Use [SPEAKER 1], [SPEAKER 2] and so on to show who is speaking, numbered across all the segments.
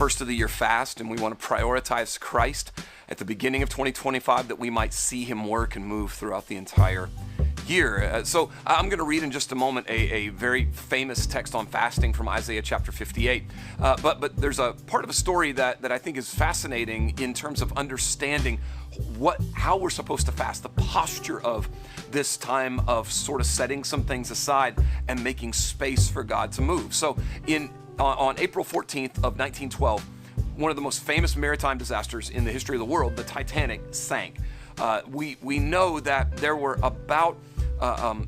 [SPEAKER 1] First of the year fast, and we want to prioritize Christ at the beginning of 2025 that we might see him work and move throughout the entire year. So I'm going to read in just a moment a very famous text on fasting from Isaiah chapter 58. But there's a part of a story that I think is fascinating in terms of understanding how we're supposed to fast, the posture of this time of sort of setting some things aside and making space for God to move. So on April 14th of 1912, one of the most famous maritime disasters in the history of the world, the Titanic, sank. We know that there were about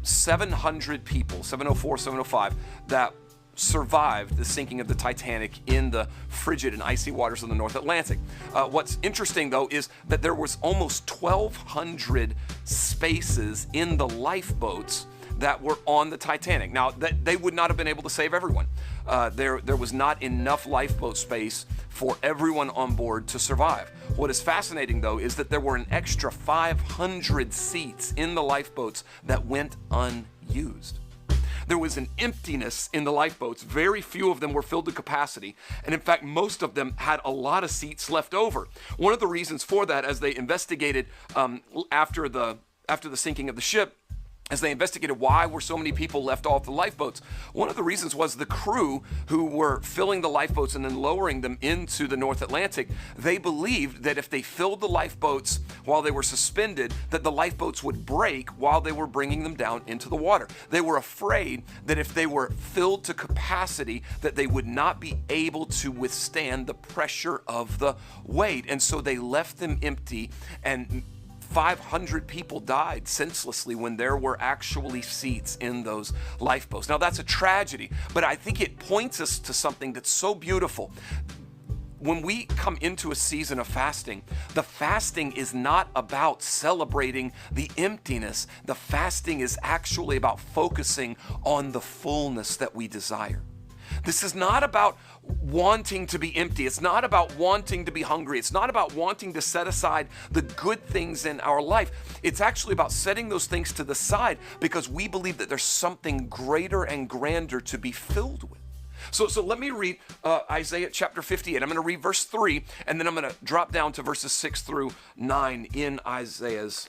[SPEAKER 1] 700 people, 704, 705, that survived the sinking of the Titanic in the frigid and icy waters of the North Atlantic. What's interesting, though, is that there was almost 1,200 spaces in the lifeboats that were on the Titanic. Now, they would not have been able to save everyone. There was not enough lifeboat space for everyone on board to survive. What is fascinating, though, is that there were an extra 500 seats in the lifeboats that went unused. There was an emptiness in the lifeboats. Very few of them were filled to capacity. And in fact, most of them had a lot of seats left over. One of the reasons for that, as they investigated after the sinking of the ship, as they investigated why were so many people left off the lifeboats, one of the reasons was the crew who were filling the lifeboats and then lowering them into the North Atlantic. They believed that if they filled the lifeboats while they were suspended, that the lifeboats would break while they were bringing them down into the water. They were afraid that if they were filled to capacity, that they would not be able to withstand the pressure of the weight. And so they left them empty, and 500 people died senselessly when there were actually seats in those lifeboats. Now, that's a tragedy, but I think it points us to something that's so beautiful. When we come into a season of fasting, the fasting is not about celebrating the emptiness. The fasting is actually about focusing on the fullness that we desire. This is not about wanting to be empty. It's not about wanting to be hungry. It's not about wanting to set aside the good things in our life. It's actually about setting those things to the side because we believe that there's something greater and grander to be filled with. So let me read Isaiah chapter 58. I'm going to read verse 3, and then I'm going to drop down to verses 6 through 9 in Isaiah's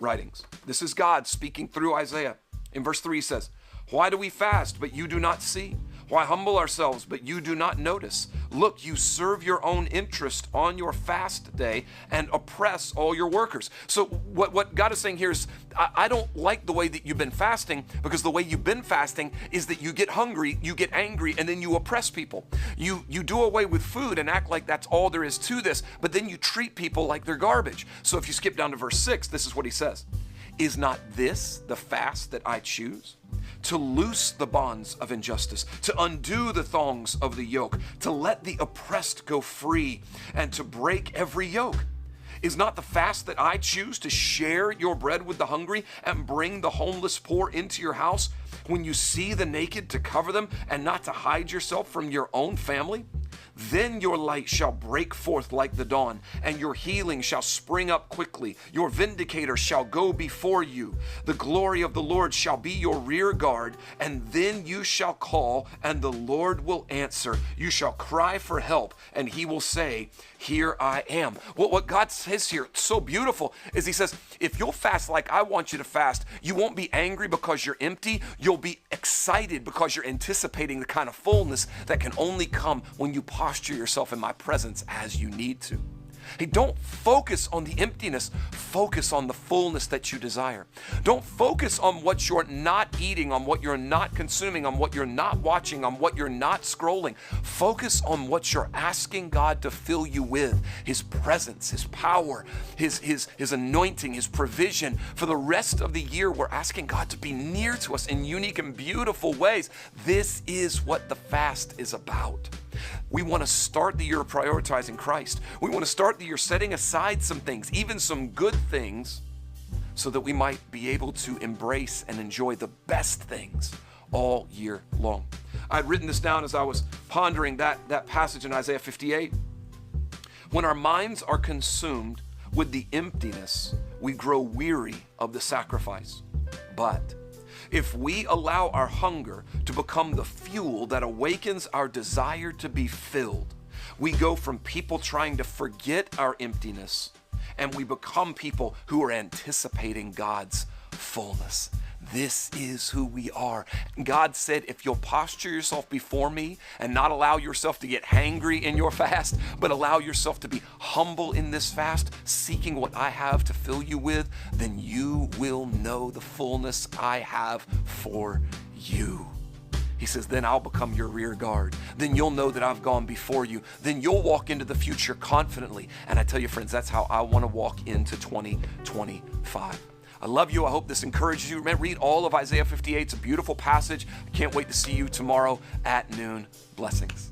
[SPEAKER 1] writings. This is God speaking through Isaiah. In verse 3 he says, "Why do we fast, but you do not see? Why humble ourselves, but you do not notice? Look, you serve your own interest on your fast day and oppress all your workers." So what God is saying here is, I don't like the way that you've been fasting, because the way you've been fasting is that you get hungry, you get angry, and then you oppress people. You do away with food and act like that's all there is to this, but then you treat people like they're garbage. So if you skip down to verse 6, this is what he says. "Is not this the fast that I choose? To loose the bonds of injustice, to undo the thongs of the yoke, to let the oppressed go free, and to break every yoke? Is not the fast that I choose to share your bread with the hungry and bring the homeless poor into your house? When you see the naked, to cover them and not to hide yourself from your own family? Then your light shall break forth like the dawn, and your healing shall spring up quickly. Your vindicator shall go before you. The glory of the Lord shall be your rear guard, and then you shall call, and the Lord will answer. You shall cry for help, and he will say, 'Here I am.'" What God says here, so beautiful, is he says, if you'll fast like I want you to fast, you won't be angry because you're empty. You'll be excited because you're anticipating the kind of fullness that can only come when you posture yourself in my presence as you need to. Hey, don't focus on the emptiness. Focus on the fullness that you desire. Don't focus on what you're not eating, on what you're not consuming, on what you're not watching, on what you're not scrolling. Focus on what you're asking God to fill you with. His presence, His power, His anointing, His provision. For the rest of the year, we're asking God to be near to us in unique and beautiful ways. This is what the fast is about. We want to start the year prioritizing Christ. We want to start the year setting aside some things, even some good things, so that we might be able to embrace and enjoy the best things all year long. I'd written this down as I was pondering that passage in Isaiah 58. When our minds are consumed with the emptiness, we grow weary of the sacrifice. But if we allow our hunger to become the fuel that awakens our desire to be filled, We go from people trying to forget our emptiness, and we become people who are anticipating God's fullness. This is who we are. God said, if you'll posture yourself before me and not allow yourself to get hangry in your fast, but allow yourself to be humble in this fast, seeking what I have to fill you with, then you will know the fullness I have for you. He says, then I'll become your rear guard. Then you'll know that I've gone before you. Then you'll walk into the future confidently. And I tell you, friends, that's how I want to walk into 2025. I love you. I hope this encourages you. Read all of Isaiah 58. It's a beautiful passage. I can't wait to see you tomorrow at noon. Blessings.